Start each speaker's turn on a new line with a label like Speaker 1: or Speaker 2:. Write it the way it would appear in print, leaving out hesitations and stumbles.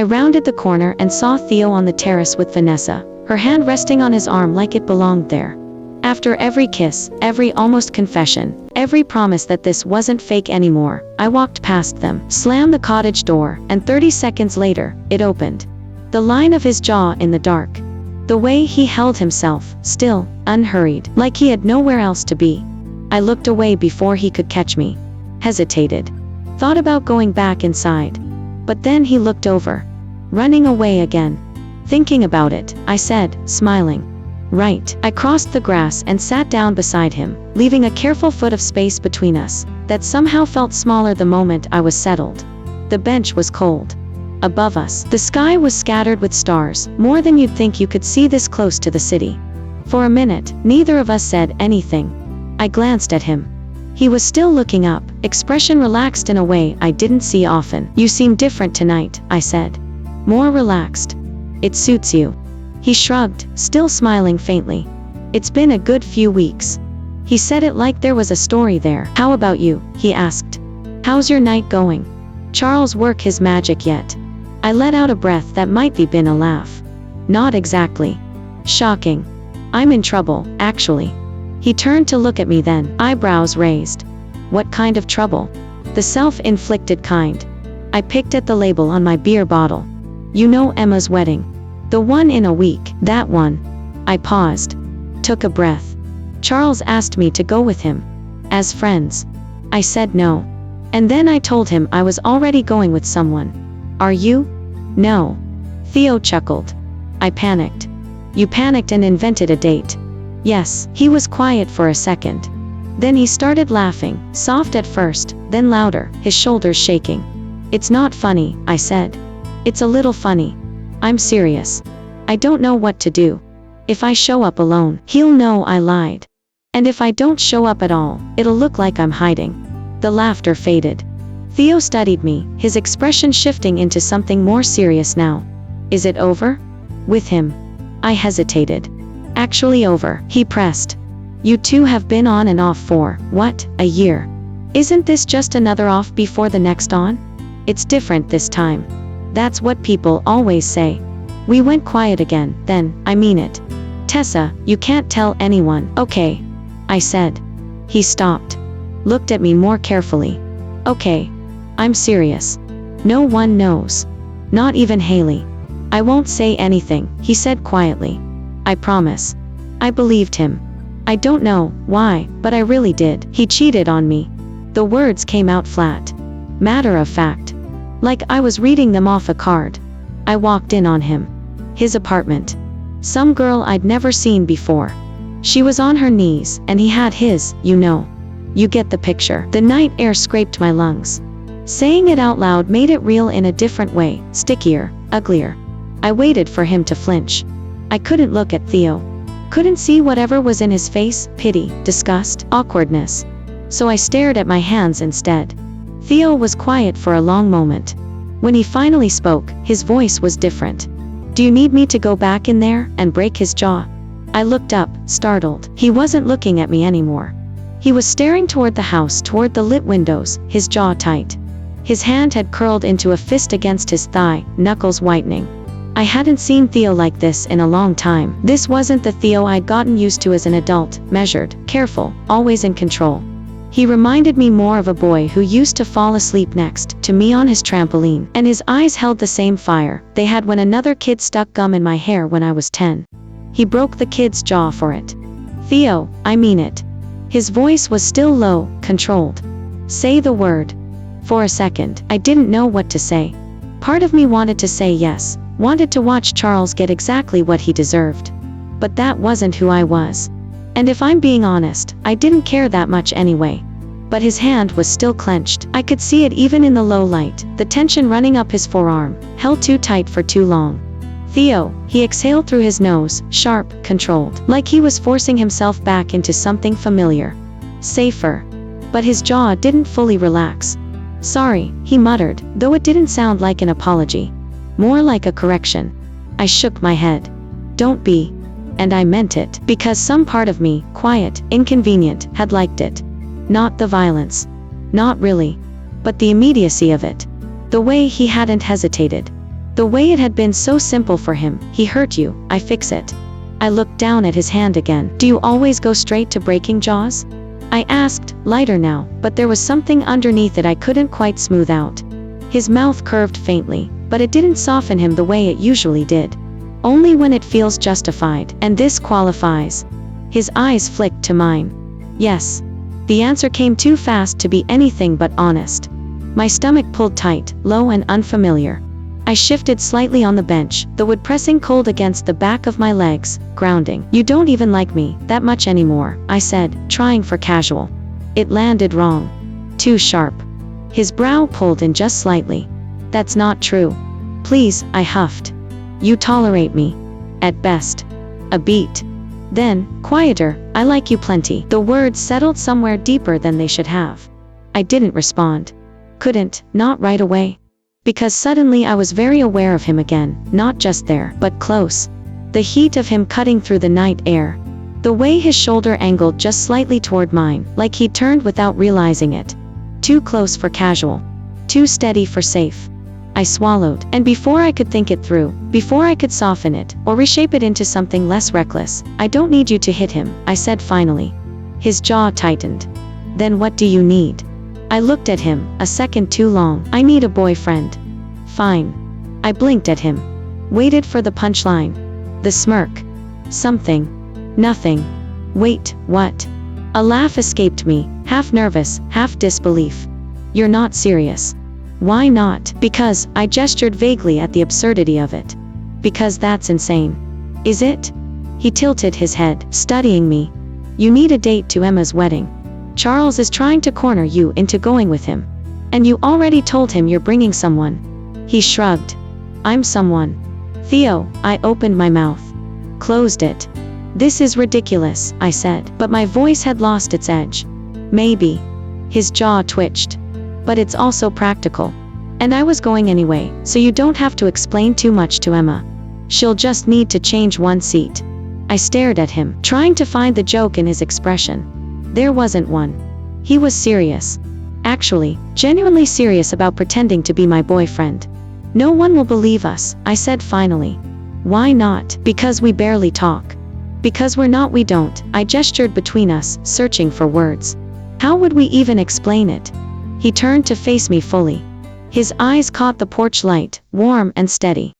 Speaker 1: I rounded the corner and saw Theo on the terrace with Vanessa, her hand resting on his arm like it belonged there. After every kiss, every almost confession, every promise that this wasn't fake anymore, I walked past them, slammed the cottage door, and 30 seconds later, it opened. The line of his jaw in the dark. The way he held himself, still, unhurried, like he had nowhere else to be. I looked away before he could catch me. Hesitated. Thought about going back inside. But then he looked over. Running away again. Thinking about it, I said, smiling. Right. I crossed the grass and sat down beside him, leaving a careful foot of space between us, that somehow felt smaller the moment I was settled. The bench was cold. Above us, the sky was scattered with stars, more than you'd think you could see this close to the city. For a minute, neither of us said anything. I glanced at him. He was still looking up, expression relaxed in a way I didn't see often. You seem different tonight, I said. More relaxed. It suits you. He shrugged, still smiling faintly. It's been a good few weeks. He said it like there was a story there. How about you? He asked. How's your night going? Charles work his magic yet? I let out a breath that might be been a laugh. Not exactly. Shocking. I'm in trouble, actually. He turned to look at me then, eyebrows raised. What kind of trouble? The self-inflicted kind. I picked at the label on my beer bottle. You know Emma's wedding. The one in a week, that one. I paused. Took a breath. Charles asked me to go with him. As friends. I said no. And then I told him I was already going with someone. Are you? No. Theo chuckled. I panicked. You panicked and invented a date. Yes. He was quiet for a second. Then he started laughing, soft at first, then louder, his shoulders shaking. It's not funny, I said. It's a little funny. I'm serious. I don't know what to do. If I show up alone, he'll know I lied. And if I don't show up at all, it'll look like I'm hiding. The laughter faded. Theo studied me, his expression shifting into something more serious now. Is it over? With him? I hesitated. Actually over, he pressed. You two have been on and off for, what, a year? Isn't this just another off before the next on? It's different this time. That's what people always say. We went quiet again, then, I mean it. Tessa, you can't tell anyone, okay? I said. He stopped. Looked at me more carefully. Okay. I'm serious. No one knows. Not even Haley. I won't say anything, he said quietly. I promise. I believed him. I don't know why, but I really did. He cheated on me. The words came out flat. Matter of fact. Like I was reading them off a card. I walked in on him. His apartment. Some girl I'd never seen before. She was on her knees, and he had his, you know. You get the picture. The night air scraped my lungs. Saying it out loud made it real in a different way, stickier, uglier. I waited for him to flinch. I couldn't look at Theo. Couldn't see whatever was in his face, pity, disgust, awkwardness. So I stared at my hands instead. Theo was quiet for a long moment. When he finally spoke, his voice was different. Do you need me to go back in there and break his jaw? I looked up, startled. He wasn't looking at me anymore. He was staring toward the house, toward the lit windows, his jaw tight. His hand had curled into a fist against his thigh, knuckles whitening. I hadn't seen Theo like this in a long time. This wasn't the Theo I'd gotten used to as an adult, measured, careful, always in control. He reminded me more of a boy who used to fall asleep next to me on his trampoline, and his eyes held the same fire they had when another kid stuck gum in my hair when I was 10. He broke the kid's jaw for it. Theo, I mean it. His voice was still low, controlled. Say the word. For a second, I didn't know what to say. Part of me wanted to say yes, wanted to watch Charles get exactly what he deserved. But that wasn't who I was. And if I'm being honest, I didn't care that much anyway. But his hand was still clenched. I could see it even in the low light, the tension running up his forearm, held too tight for too long. Theo, he exhaled through his nose, sharp, controlled, like he was forcing himself back into something familiar. Safer. But his jaw didn't fully relax. Sorry, he muttered, though it didn't sound like an apology. More like a correction. I shook my head. Don't be. And I meant it, because some part of me, quiet, inconvenient, had liked it. Not the violence. Not really. But the immediacy of it. The way he hadn't hesitated. The way it had been so simple for him. He hurt you, I fix it. I looked down at his hand again. Do you always go straight to breaking jaws? I asked, lighter now, but there was something underneath it I couldn't quite smooth out. His mouth curved faintly, but it didn't soften him the way it usually did. Only when it feels justified, and this qualifies. His eyes flicked to mine. Yes. The answer came too fast to be anything but honest. My stomach pulled tight, low and unfamiliar. I shifted slightly on the bench, the wood pressing cold against the back of my legs, grounding. You don't even like me that much anymore, I said, trying for casual. It landed wrong. Too sharp. His brow pulled in just slightly. That's not true. Please, I huffed. You tolerate me. At best. A beat. Then, quieter, I like you plenty. The words settled somewhere deeper than they should have. I didn't respond. Couldn't, not right away. Because suddenly I was very aware of him again, not just there, but close. The heat of him cutting through the night air. The way his shoulder angled just slightly toward mine, like he turned without realizing it. Too close for casual. Too steady for safe. I swallowed, and before I could think it through, before I could soften it, or reshape it into something less reckless, I don't need you to hit him, I said finally. His jaw tightened. Then what do you need? I looked at him, a second too long. I need a boyfriend. Fine. I blinked at him. Waited for the punchline. The smirk. Something. Nothing. Wait, what? A laugh escaped me, half nervous, half disbelief. You're not serious. Why not? Because, I gestured vaguely at the absurdity of it. Because that's insane. Is it? He tilted his head, studying me. You need a date to Emma's wedding. Charles is trying to corner you into going with him. And you already told him you're bringing someone. He shrugged. I'm someone. Theo, I opened my mouth. Closed it. This is ridiculous, I said, but my voice had lost its edge. Maybe. His jaw twitched. But it's also practical. And I was going anyway, so you don't have to explain too much to Emma. She'll just need to change one seat. I stared at him, trying to find the joke in his expression. There wasn't one. He was serious. Actually, genuinely serious about pretending to be my boyfriend. No one will believe us, I said finally. Why not? Because we barely talk. Because we're not, we don't. I gestured between us, searching for words. How would we even explain it? He turned to face me fully. His eyes caught the porch light, warm and steady.